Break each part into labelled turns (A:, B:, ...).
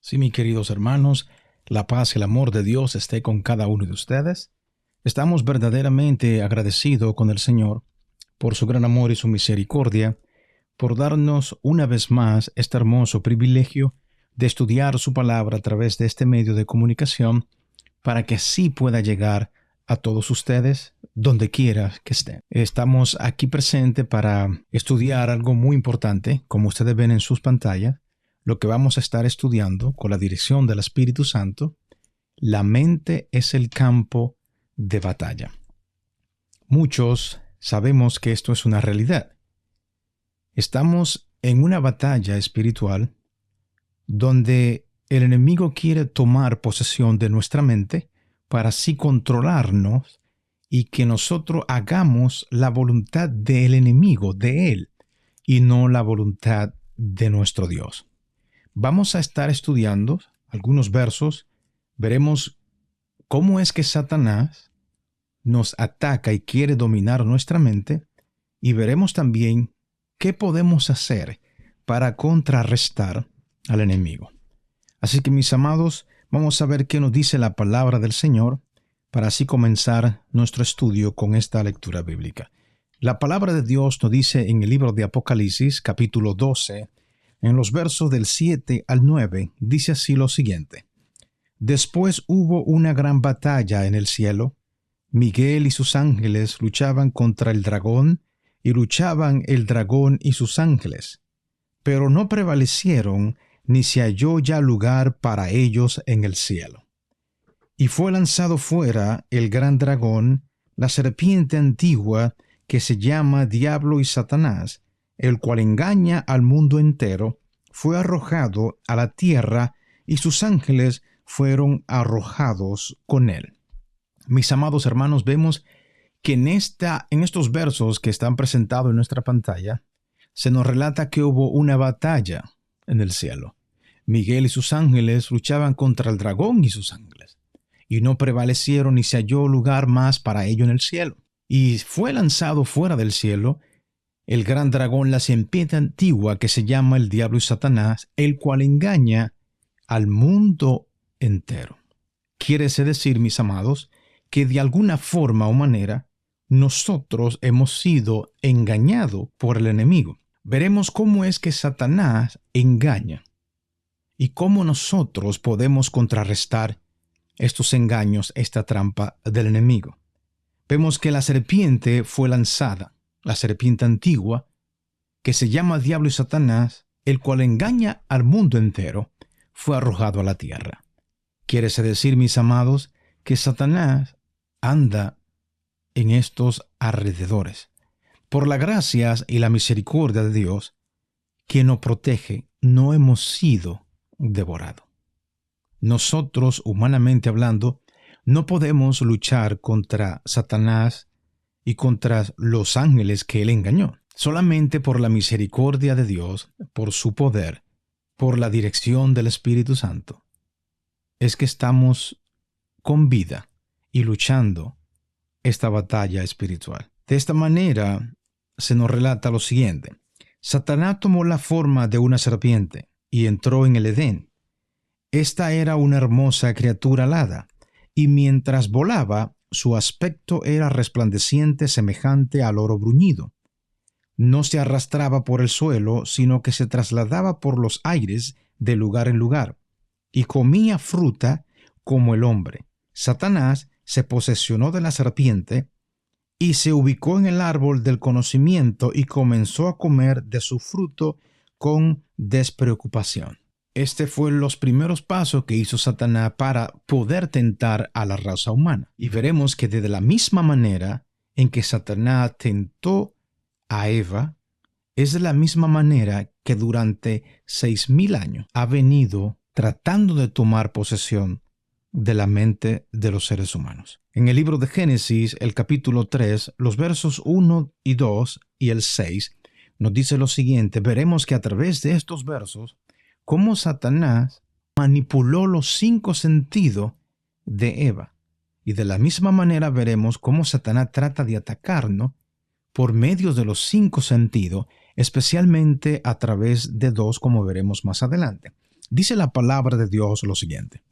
A: Sí, mis queridos hermanos, la paz y el amor de Dios esté con cada uno de ustedes. Estamos verdaderamente agradecidos con el Señor por su gran amor y su misericordia, por darnos una vez más este hermoso privilegio de estudiar su palabra a través de este medio de comunicación para que así pueda llegar a todos ustedes donde quiera que estén. Estamos aquí presentes para estudiar algo muy importante, como ustedes ven en sus pantallas. Lo que vamos a estar estudiando con la dirección del Espíritu Santo, la mente es el campo de batalla. Muchos sabemos que esto es una realidad. Estamos en una batalla espiritual donde el enemigo quiere tomar posesión de nuestra mente para así controlarnos y que nosotros hagamos la voluntad del enemigo, de él, y no la voluntad de nuestro Dios. Vamos a estar estudiando algunos versos, veremos cómo es que Satanás nos ataca y quiere dominar nuestra mente, y veremos también qué podemos hacer para contrarrestar al enemigo. Así que, mis amados, vamos a ver qué nos dice la palabra del Señor para así comenzar nuestro estudio con esta lectura bíblica. La palabra de Dios nos dice en el libro de Apocalipsis, capítulo 12, en los versos del 7 al 9, dice así lo siguiente. Después hubo una gran batalla en el cielo. Miguel y sus ángeles luchaban contra el dragón, y luchaban el dragón y sus ángeles. Pero no prevalecieron, ni se halló ya lugar para ellos en el cielo. Y fue lanzado fuera el gran dragón, la serpiente antigua, que se llama Diablo y Satanás, el cual engaña al mundo entero, fue arrojado a la tierra, y sus ángeles fueron arrojados con él. Mis amados hermanos, vemos que en estos versos que están presentados en nuestra pantalla, se nos relata que hubo una batalla en el cielo. Miguel y sus ángeles luchaban contra el dragón y sus ángeles, y no prevalecieron ni se halló lugar más para ello en el cielo. Y fue lanzado fuera del cielo el gran dragón, la serpiente antigua, que se llama el Diablo y Satanás, el cual engaña al mundo entero. Quiere decir, mis amados, que de alguna forma o manera nosotros hemos sido engañados por el enemigo. Veremos cómo es que Satanás engaña y cómo nosotros podemos contrarrestar estos engaños, esta trampa del enemigo. Vemos que la serpiente fue lanzada, la serpiente antigua, que se llama Diablo y Satanás, el cual engaña al mundo entero, fue arrojado a la tierra. Quiere decir, mis amados, que Satanás anda en estos alrededores. Por la gracia y la misericordia de Dios, que nos protege, no hemos sido devorados. Nosotros, humanamente hablando, no podemos luchar contra Satanás y contra los ángeles que él engañó. Solamente por la misericordia de Dios, por su poder, por la dirección del Espíritu Santo, es que estamos con vida y luchando esta batalla espiritual. De esta manera se nos relata lo siguiente. Satanás tomó la forma de una serpiente y entró en el Edén. Esta era una hermosa criatura alada, y mientras volaba, su aspecto era resplandeciente, semejante al oro bruñido. No se arrastraba por el suelo, sino que se trasladaba por los aires de lugar en lugar, y comía fruta como el hombre. Satanás se posesionó de la serpiente y se ubicó en el árbol del conocimiento y comenzó a comer de su fruto con despreocupación. Este fue los primeros pasos que hizo Satanás para poder tentar a la raza humana. Y veremos que de la misma manera en que Satanás tentó a Eva, es de la misma manera que durante 6,000 años ha venido tratando de tomar posesión de la mente de los seres humanos. En el libro de Génesis, el capítulo 3, los versos 1 y 2 y el 6, nos dice lo siguiente. Veremos que a través de estos versos, cómo Satanás manipuló los 5 sentidos de Eva. Y de la misma manera veremos cómo Satanás trata de atacarnos por medio de los 5 sentidos, especialmente a través de 2, como veremos más adelante. Dice la palabra de Dios lo siguiente.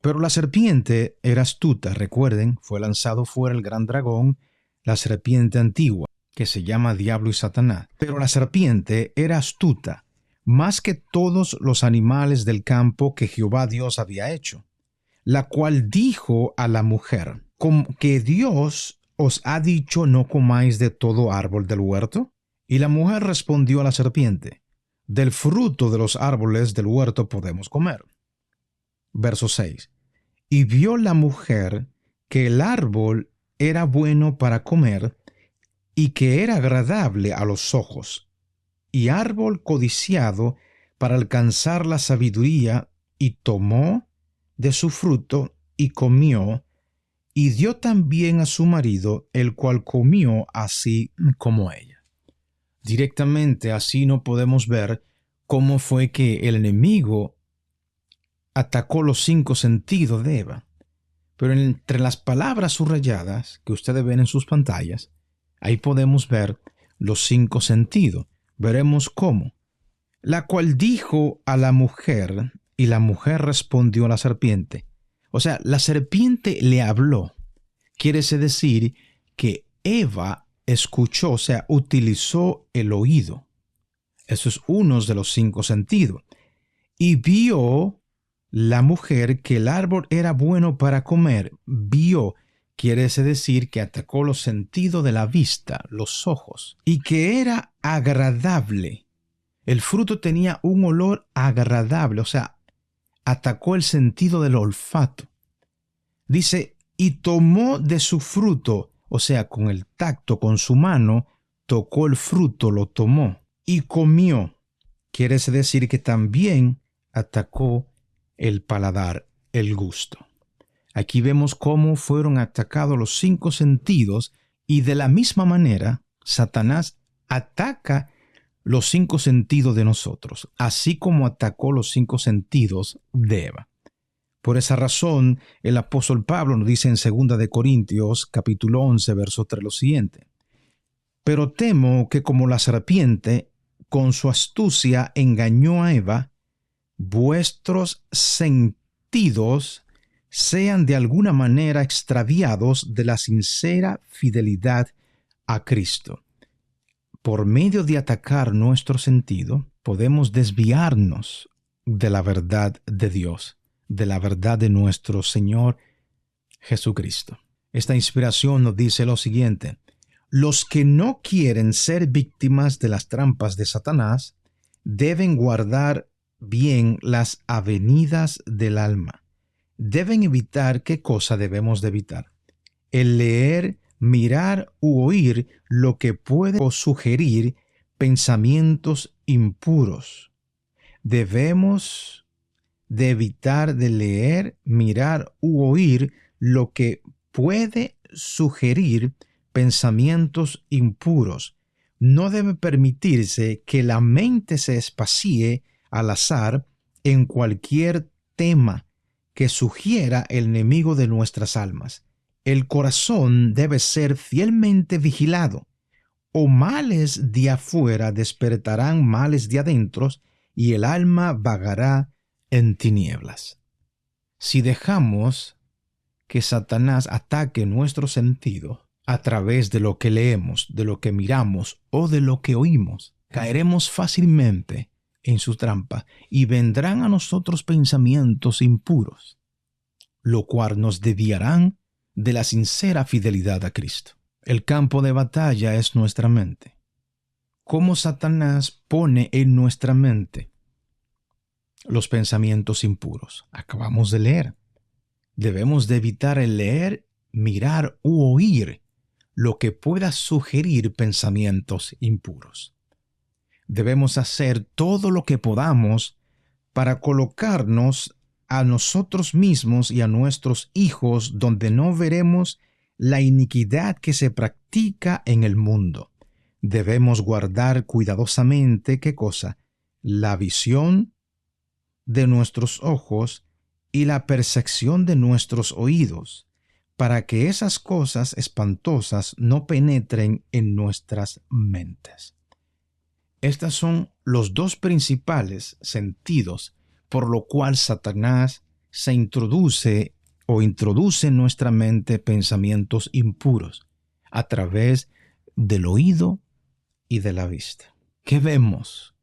A: Pero la serpiente era astuta, recuerden, fue lanzado fuera el gran dragón, la serpiente antigua, que se llama Diablo y Satanás. Pero la serpiente era astuta, más que todos los animales del campo que Jehová Dios había hecho, la cual dijo a la mujer, ¿con que Dios os ha dicho no comáis de todo árbol del huerto? Y la mujer respondió a la serpiente, del fruto de los árboles del huerto podemos comer. Verso 6. Y vio la mujer que el árbol era bueno para comer y que era agradable a los ojos, y árbol codiciado para alcanzar la sabiduría, y tomó de su fruto y comió, y dio también a su marido, el cual comió así como ella. Directamente así no podemos ver cómo fue que el enemigo atacó los 5 sentidos de Eva. Pero entre las palabras subrayadas que ustedes ven en sus pantallas, ahí podemos ver los 5 sentidos. Veremos cómo. La cual dijo a la mujer, y la mujer respondió a la serpiente. O sea, la serpiente le habló. Quiere decir que Eva escuchó, o sea, utilizó el oído. Eso es uno de los 5 sentidos. Y vio la mujer que el árbol era bueno para comer. Vio, quiere decir que atacó los sentidos de la vista, los ojos, y que era agradable. El fruto tenía un olor agradable, o sea, atacó el sentido del olfato. Dice, y tomó de su fruto, o sea, con el tacto, con su mano, tocó el fruto, lo tomó, y comió. Quiere decir que también atacó el paladar, el gusto. Aquí vemos cómo fueron atacados los 5 sentidos, y de la misma manera, Satanás ataca los 5 sentidos de nosotros, así como atacó los 5 sentidos de Eva. Por esa razón, el apóstol Pablo nos dice en 2 de Corintios, capítulo 11, verso 3, lo siguiente. Pero temo que como la serpiente, con su astucia, engañó a Eva, vuestros sentidos sean de alguna manera extraviados de la sincera fidelidad a Cristo. Por medio de atacar nuestro sentido, podemos desviarnos de la verdad de Dios, de la verdad de nuestro Señor Jesucristo. Esta inspiración nos dice lo siguiente: los que no quieren ser víctimas de las trampas de Satanás deben guardar bien las avenidas del alma. Deben evitar, ¿qué cosa debemos de evitar? El leer, mirar u oír lo que puede sugerir pensamientos impuros. Debemos de evitar de leer, mirar u oír lo que puede sugerir pensamientos impuros. No debe permitirse que la mente se espacie al azar en cualquier tema que sugiera el enemigo de nuestras almas. El corazón debe ser fielmente vigilado, o males de afuera despertarán males de adentro, y el alma vagará en tinieblas. Si dejamos que Satanás ataque nuestro sentido a través de lo que leemos, de lo que miramos o de lo que oímos, caeremos fácilmente en su trampa y vendrán a nosotros pensamientos impuros, lo cual nos desviarán de la sincera fidelidad a Cristo. El campo de batalla es nuestra mente. ¿Cómo Satanás pone en nuestra mente los pensamientos impuros? Acabamos de leer. Debemos de evitar el leer, mirar u oír lo que pueda sugerir pensamientos impuros. Debemos hacer todo lo que podamos para colocarnos a nosotros mismos y a nuestros hijos donde no veremos la iniquidad que se practica en el mundo. Debemos guardar cuidadosamente, ¿qué cosa? La visión de nuestros ojos y la percepción de nuestros oídos, para que esas cosas espantosas no penetren en nuestras mentes. Estos son los 2 principales sentidos por lo cual Satanás se introduce en nuestra mente pensamientos impuros a través del oído y de la vista. ¿Qué vemos?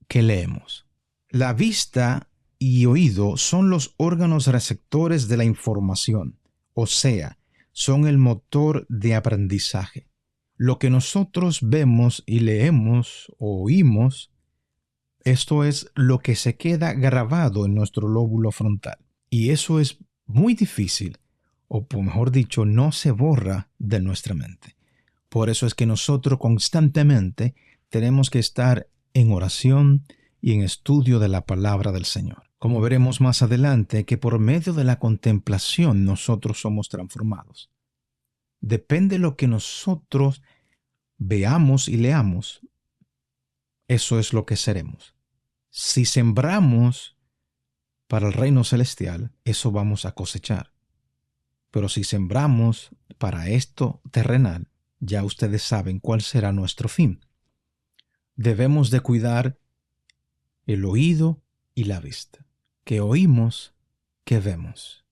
A: ¿Qué leemos? La vista y oído son los órganos receptores de la información, o sea, son el motor de aprendizaje. Lo que nosotros vemos y leemos o oímos, esto es lo que se queda grabado en nuestro lóbulo frontal. Y eso es muy difícil, o por mejor dicho, no se borra de nuestra mente. Por eso es que nosotros constantemente tenemos que estar en oración y en estudio de la palabra del Señor. Como veremos más adelante, que por medio de la contemplación nosotros somos transformados. Depende de lo que nosotros veamos y leamos, eso es lo que seremos. Si sembramos para el reino celestial, eso vamos a cosechar. Pero si sembramos para esto terrenal, ya ustedes saben cuál será nuestro fin. Debemos de cuidar el oído y la vista. Que oímos, que vemos.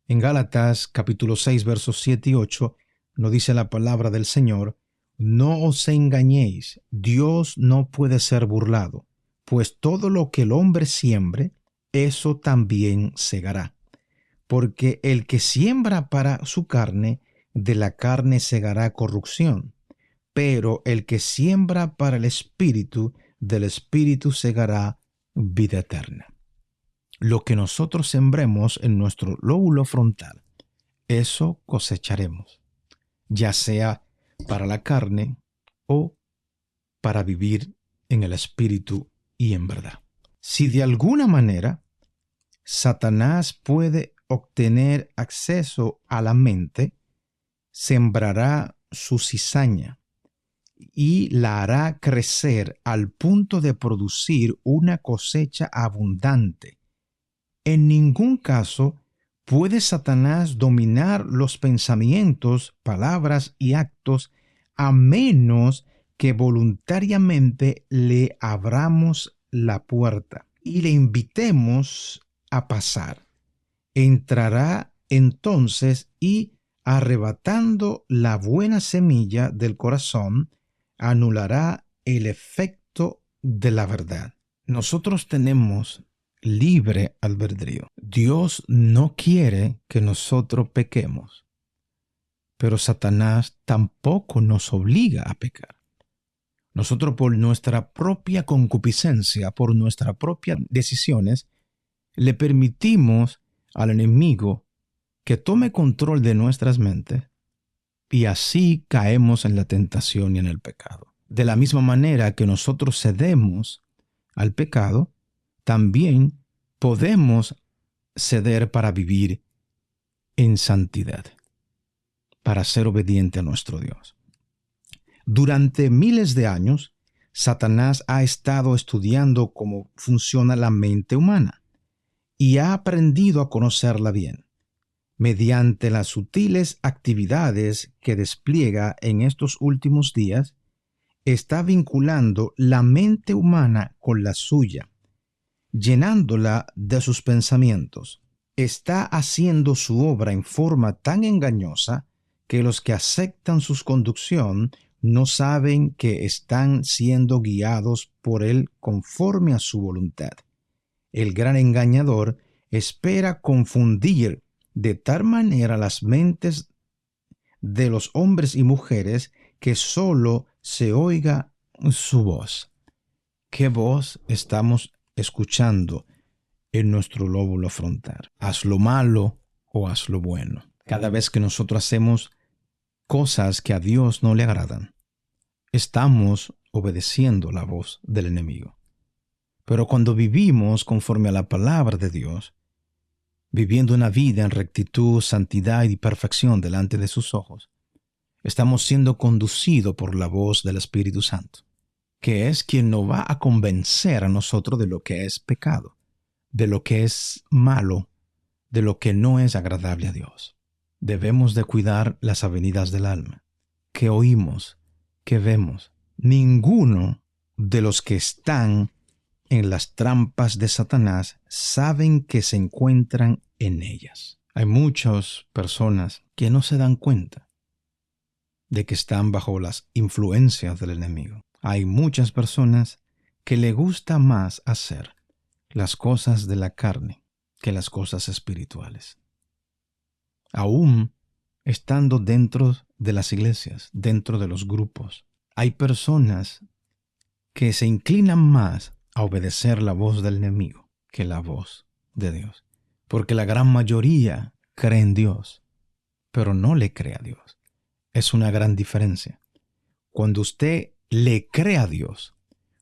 A: En Gálatas capítulo 6 versos 7 y 8 nos dice la palabra del Señor: no os engañéis, Dios no puede ser burlado, pues todo lo que el hombre siembre, eso también segará. Porque el que siembra para su carne, de la carne segará corrupción, pero el que siembra para el Espíritu, del Espíritu segará vida eterna. Lo que nosotros sembremos en nuestro lóbulo frontal, eso cosecharemos, ya sea para la carne o para vivir en el Espíritu y en verdad. Si de alguna manera Satanás puede obtener acceso a la mente, sembrará su cizaña y la hará crecer al punto de producir una cosecha abundante. En ningún caso puede Satanás dominar los pensamientos, palabras y actos a menos que voluntariamente le abramos la puerta y le invitemos a pasar. Entrará entonces y, arrebatando la buena semilla del corazón, anulará el efecto de la verdad. Nosotros tenemos libre albedrío. Dios no quiere que nosotros pequemos, pero Satanás tampoco nos obliga a pecar. Nosotros, por nuestra propia concupiscencia, por nuestras propias decisiones, le permitimos al enemigo que tome control de nuestras mentes, y así caemos en la tentación y en el pecado. De la misma manera que nosotros cedemos al pecado, también podemos ceder para vivir en santidad, para ser obediente a nuestro Dios. Durante miles de años, Satanás ha estado estudiando cómo funciona la mente humana y ha aprendido a conocerla bien. Mediante las sutiles actividades que despliega en estos últimos días, está vinculando la mente humana con la suya, llenándola de sus pensamientos. Está haciendo su obra en forma tan engañosa que los que aceptan su conducción no saben que están siendo guiados por él conforme a su voluntad. El gran engañador espera confundir de tal manera las mentes de los hombres y mujeres que solo se oiga su voz. ¿Qué voz estamos escuchando en nuestro lóbulo frontal? ¿Haz lo malo o haz lo bueno? Cada vez que nosotros hacemos cosas que a Dios no le agradan, estamos obedeciendo la voz del enemigo. Pero cuando vivimos conforme a la palabra de Dios, viviendo una vida en rectitud, santidad y perfección delante de sus ojos, estamos siendo conducidos por la voz del Espíritu Santo, que es quien nos va a convencer a nosotros de lo que es pecado, de lo que es malo, de lo que no es agradable a Dios. Debemos de cuidar las avenidas del alma. ¿Qué oímos? ¿Qué vemos? Ninguno de los que están en las trampas de Satanás saben que se encuentran en ellas. Hay muchas personas que no se dan cuenta de que están bajo las influencias del enemigo. Hay muchas personas que le gusta más hacer las cosas de la carne que las cosas espirituales. Aún estando dentro de las iglesias, dentro de los grupos, hay personas que se inclinan más a obedecer la voz del enemigo que la voz de Dios. Porque la gran mayoría cree en Dios, pero no le cree a Dios. Es una gran diferencia. Cuando usted le cree a Dios,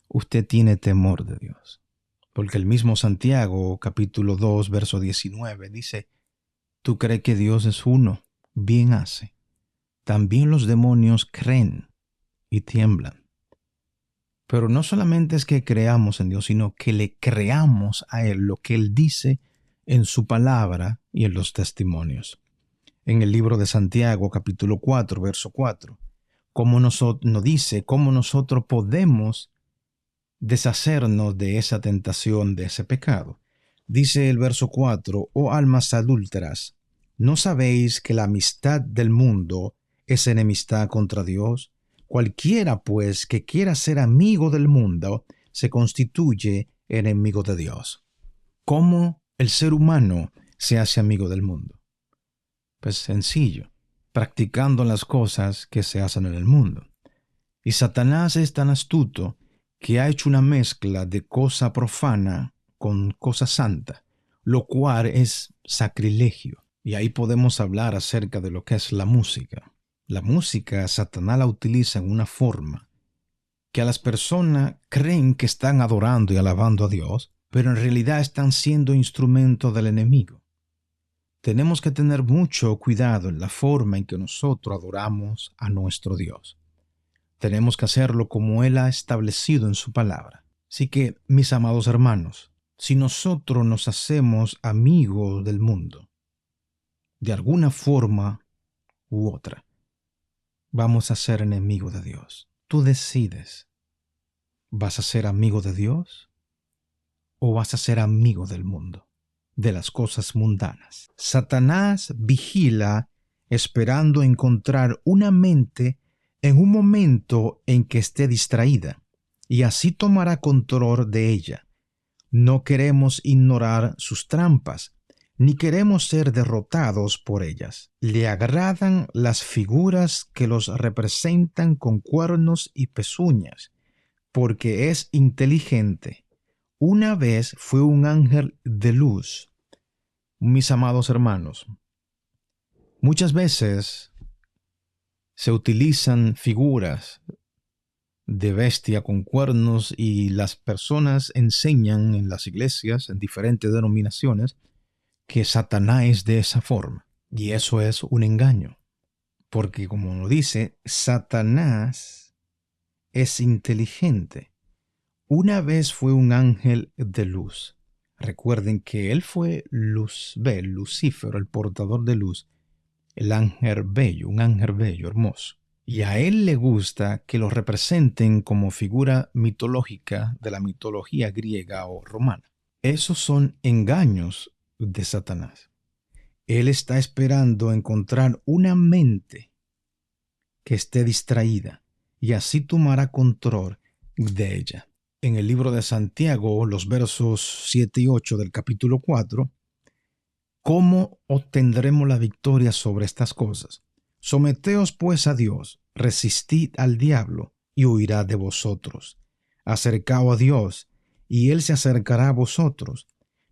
A: usted tiene temor de Dios. Porque el mismo Santiago, capítulo 2, verso 19, dice, tú crees que Dios es uno, bien hace. También los demonios creen y tiemblan. Pero no solamente es que creamos en Dios, sino que le creamos a Él lo que Él dice en su palabra y en los testimonios. En el libro de Santiago, capítulo 4, verso 4, nos dice cómo nosotros podemos deshacernos de esa tentación, de ese pecado. Dice el verso 4, oh almas adúlteras, ¿no sabéis que la amistad del mundo es enemistad contra Dios? Cualquiera, pues, que quiera ser amigo del mundo, se constituye enemigo de Dios. ¿Cómo el ser humano se hace amigo del mundo? Pues sencillo, practicando las cosas que se hacen en el mundo. Y Satanás es tan astuto que ha hecho una mezcla de cosa profana con cosa santa, lo cual es sacrilegio. Y ahí podemos hablar acerca de lo que es la música. La música, Satanás la utiliza en una forma que a las personas creen que están adorando y alabando a Dios, pero en realidad están siendo instrumento del enemigo. Tenemos que tener mucho cuidado en la forma en que nosotros adoramos a nuestro Dios. Tenemos que hacerlo como Él ha establecido en su palabra. Así que, mis amados hermanos, si nosotros nos hacemos amigos del mundo, de alguna forma u otra, vamos a ser enemigos de Dios. Tú decides, ¿vas a ser amigo de Dios o vas a ser amigo del mundo, de las cosas mundanas? Satanás vigila esperando encontrar una mente en un momento en que esté distraída, y así tomará control de ella. No queremos ignorar sus trampas, ni queremos ser derrotados por ellas. Le agradan las figuras que los representan con cuernos y pezuñas, porque es inteligente. Una vez fue un ángel de luz. Mis amados hermanos, muchas veces se utilizan figuras de bestia con cuernos y las personas enseñan en las iglesias, en diferentes denominaciones, que Satanás es de esa forma. Y eso es un engaño. Porque como lo dice, Satanás es inteligente. Una vez fue un ángel de luz. Recuerden que él fue Lucífero, el portador de luz, el ángel bello, un ángel bello, hermoso. Y a él le gusta que lo representen como figura mitológica de la mitología griega o romana. Esos son engaños de Satanás. Él está esperando encontrar una mente que esté distraída y así tomará control de ella. En el libro de Santiago, los versos 7 y 8 del capítulo 4, ¿cómo obtendremos la victoria sobre estas cosas? Someteos pues a Dios, resistid al diablo y huirá de vosotros. Acercaos a Dios y Él se acercará a vosotros.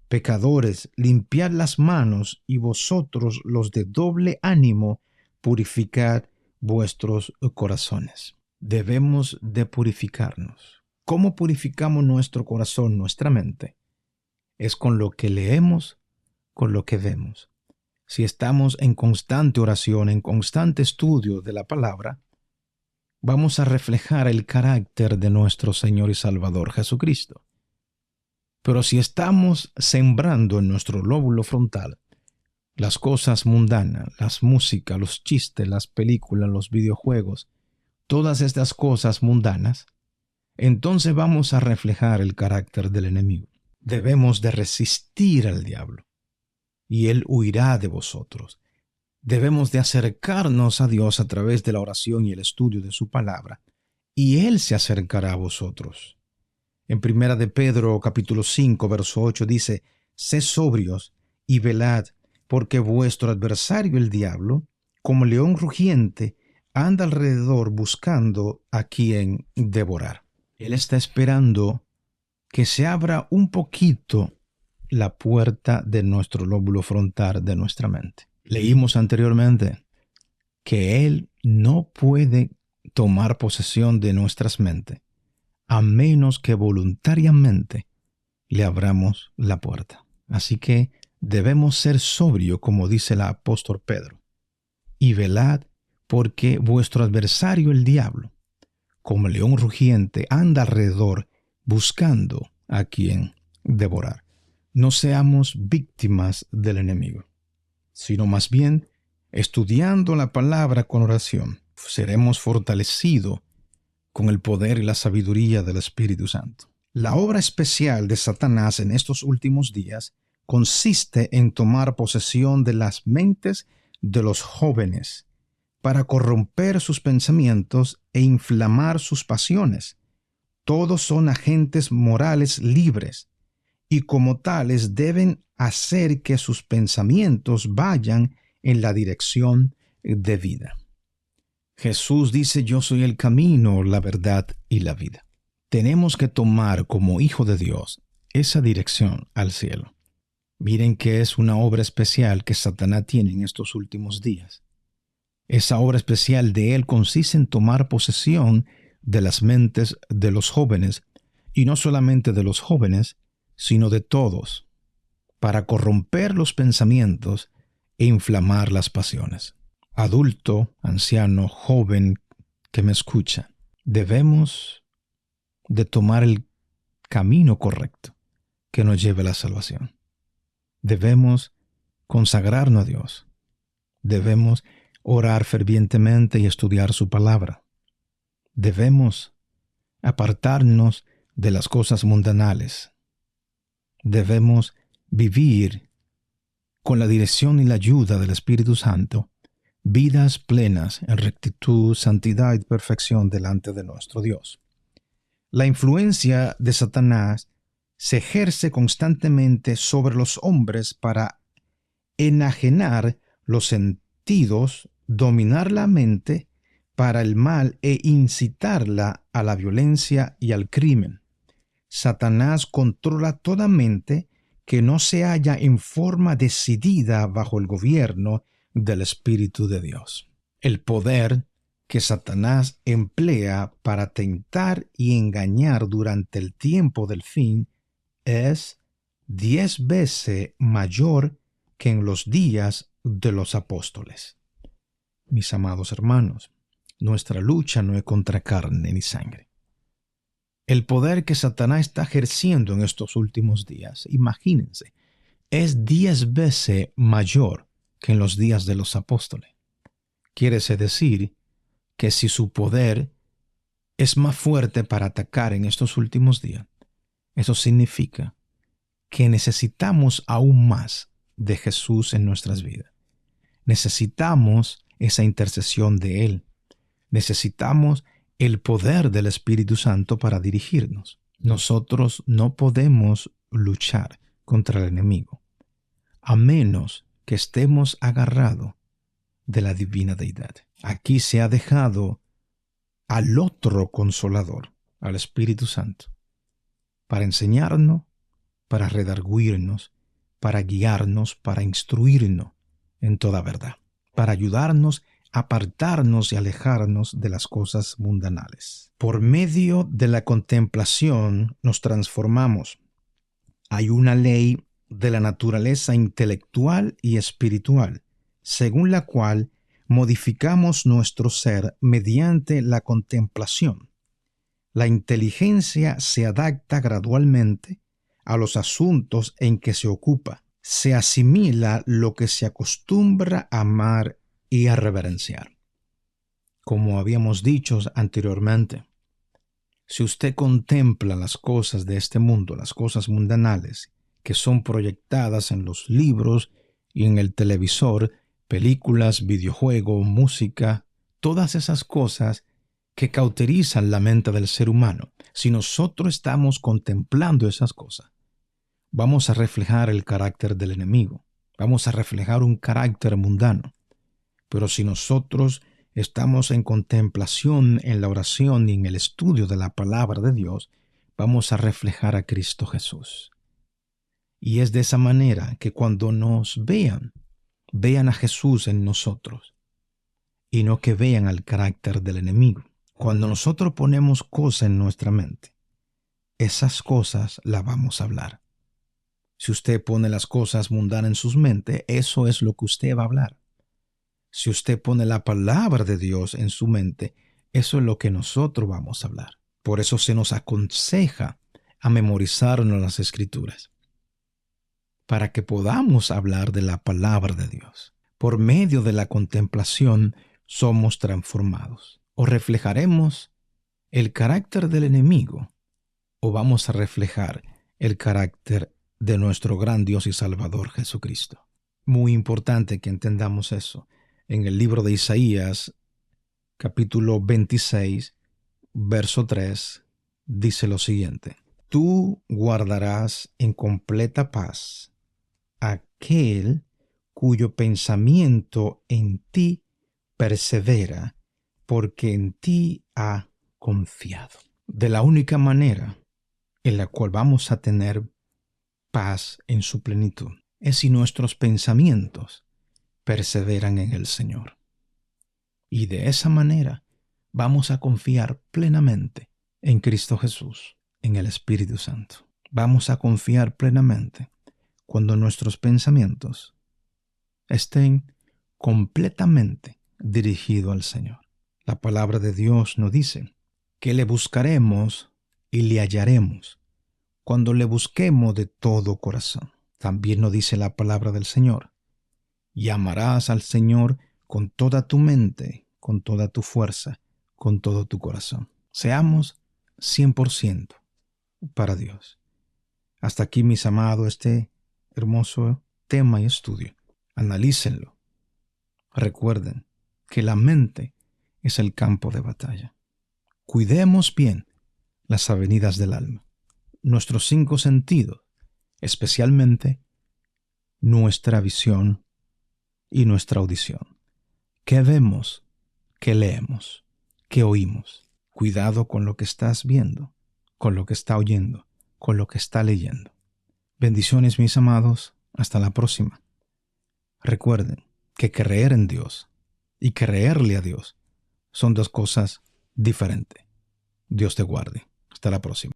A: Pecadores, limpiad las manos, y vosotros los de doble ánimo, purificad vuestros corazones. Debemos de purificarnos. ¿Cómo purificamos nuestro corazón, nuestra mente? Es con lo que leemos, con lo que vemos. Si estamos en constante oración, en constante estudio de la palabra, vamos a reflejar el carácter de nuestro Señor y Salvador Jesucristo. Pero si estamos sembrando en nuestro lóbulo frontal las cosas mundanas, las músicas, los chistes, las películas, los videojuegos, todas estas cosas mundanas, entonces vamos a reflejar el carácter del enemigo. Debemos de resistir al diablo y él huirá de vosotros. Debemos de acercarnos a Dios a través de la oración y el estudio de su palabra, y él se acercará a vosotros. En 1 de Pedro capítulo 5, verso 8 dice: «Sed sobrios y velad, porque vuestro adversario el diablo, como león rugiente, anda alrededor buscando a quien devorar». Él está esperando que se abra un poquito la puerta de nuestro lóbulo frontal de nuestra mente. Leímos anteriormente que Él no puede tomar posesión de nuestras mentes a menos que voluntariamente le abramos la puerta. Así que debemos ser sobrios, como dice el apóstol Pedro, y velad, porque vuestro adversario el diablo, como león rugiente, anda alrededor buscando a quien devorar. No seamos víctimas del enemigo, sino más bien, estudiando la palabra con oración, seremos fortalecidos con el poder y la sabiduría del Espíritu Santo. La obra especial de Satanás en estos últimos días consiste en tomar posesión de las mentes de los jóvenes para corromper sus pensamientos e inflamar sus pasiones. Todos son agentes morales libres y como tales deben hacer que sus pensamientos vayan en la dirección de vida. Jesús dice: «Yo soy el camino, la verdad y la vida». Tenemos que tomar como hijo de Dios esa dirección al cielo. Miren que es una obra especial que Satanás tiene en estos últimos días. Esa obra especial de él consiste en tomar posesión de las mentes de los jóvenes, y no solamente de los jóvenes, sino de todos, para corromper los pensamientos e inflamar las pasiones. Adulto, anciano, joven que me escucha, debemos de tomar el camino correcto que nos lleve a la salvación. Debemos consagrarnos a Dios. Debemos orar fervientemente y estudiar su palabra. Debemos apartarnos de las cosas mundanales. Debemos vivir con la dirección y la ayuda del Espíritu Santo vidas plenas en rectitud, santidad y perfección delante de nuestro Dios. La influencia de Satanás se ejerce constantemente sobre los hombres para enajenar los sentidos, dominar la mente para el mal e incitarla a la violencia y al crimen. Satanás controla toda mente que no se halla en forma decidida bajo el gobierno del Espíritu de Dios. El poder que Satanás emplea para tentar y engañar durante el tiempo del fin es 10 veces mayor que en los días de los apóstoles. Mis amados hermanos, nuestra lucha no es contra carne ni sangre. El poder que Satanás está ejerciendo en estos últimos días, imagínense, es 10 veces mayor que en los días de los apóstoles. Quiere decir que si su poder es más fuerte para atacar en estos últimos días, eso significa que necesitamos aún más de Jesús en nuestras vidas. Necesitamos esa intercesión de Él. Necesitamos el poder del Espíritu Santo para dirigirnos. Nosotros no podemos luchar contra el enemigo a menos que estemos agarrados de la divina deidad. Aquí se ha dejado al otro consolador, al Espíritu Santo, para enseñarnos, para redarguirnos, para guiarnos, para instruirnos en toda verdad, para ayudarnos a apartarnos y alejarnos de las cosas mundanales. Por medio de la contemplación nos transformamos. Hay una ley de la naturaleza intelectual y espiritual, según la cual modificamos nuestro ser mediante la contemplación. La inteligencia se adapta gradualmente a los asuntos en que se ocupa. Se asimila lo que se acostumbra a amar y a reverenciar. Como habíamos dicho anteriormente, Si usted contempla las cosas de este mundo, las cosas mundanales, que son proyectadas en los libros y en el televisor, películas, videojuegos, música, todas esas cosas que cauterizan la mente del ser humano, si nosotros estamos contemplando esas cosas, vamos a reflejar el carácter del enemigo, vamos a reflejar un carácter mundano. Pero si nosotros estamos en contemplación, en la oración y en el estudio de la palabra de Dios, vamos a reflejar a Cristo Jesús. Y es de esa manera que cuando nos vean, vean a Jesús en nosotros y no que vean al carácter del enemigo. Cuando nosotros ponemos cosas en nuestra mente, esas cosas las vamos a hablar. Si usted pone las cosas mundanas en sus mentes, eso es lo que usted va a hablar. Si usted pone la palabra de Dios en su mente, eso es lo que nosotros vamos a hablar. Por eso se nos aconseja a memorizarnos las Escrituras, para que podamos hablar de la palabra de Dios. Por medio de la contemplación somos transformados. O reflejaremos el carácter del enemigo, o vamos a reflejar el carácter de nuestro gran Dios y Salvador Jesucristo. Muy importante que entendamos eso. En el libro de Isaías, capítulo 26, verso 3, dice lo siguiente: Tú guardarás en completa paz aquel cuyo pensamiento en ti persevera, porque en ti ha confiado. De la única manera en la cual vamos a tener paz en su plenitud es si nuestros pensamientos perseveran en el Señor. Y de esa manera vamos a confiar plenamente en Cristo Jesús, en el Espíritu Santo. Vamos a confiar plenamente cuando nuestros pensamientos estén completamente dirigidos al Señor. La palabra de Dios nos dice que le buscaremos y le hallaremos cuando le busquemos de todo corazón. También nos dice la palabra del Señor: y amarás al Señor con toda tu mente, con toda tu fuerza, con todo tu corazón. Seamos 100% para Dios. Hasta aquí, mis amados, este hermoso tema y estudio. Analícenlo. Recuerden que la mente es el campo de batalla. Cuidemos bien las avenidas del alma, nuestros 5 sentidos, especialmente nuestra visión y nuestra audición. ¿Qué vemos? ¿Qué leemos? ¿Qué oímos? Cuidado con lo que estás viendo, con lo que está oyendo, con lo que está leyendo. Bendiciones, mis amados. Hasta la próxima. Recuerden que creer en Dios y creerle a Dios son 2 cosas diferentes. Dios te guarde. Hasta la próxima.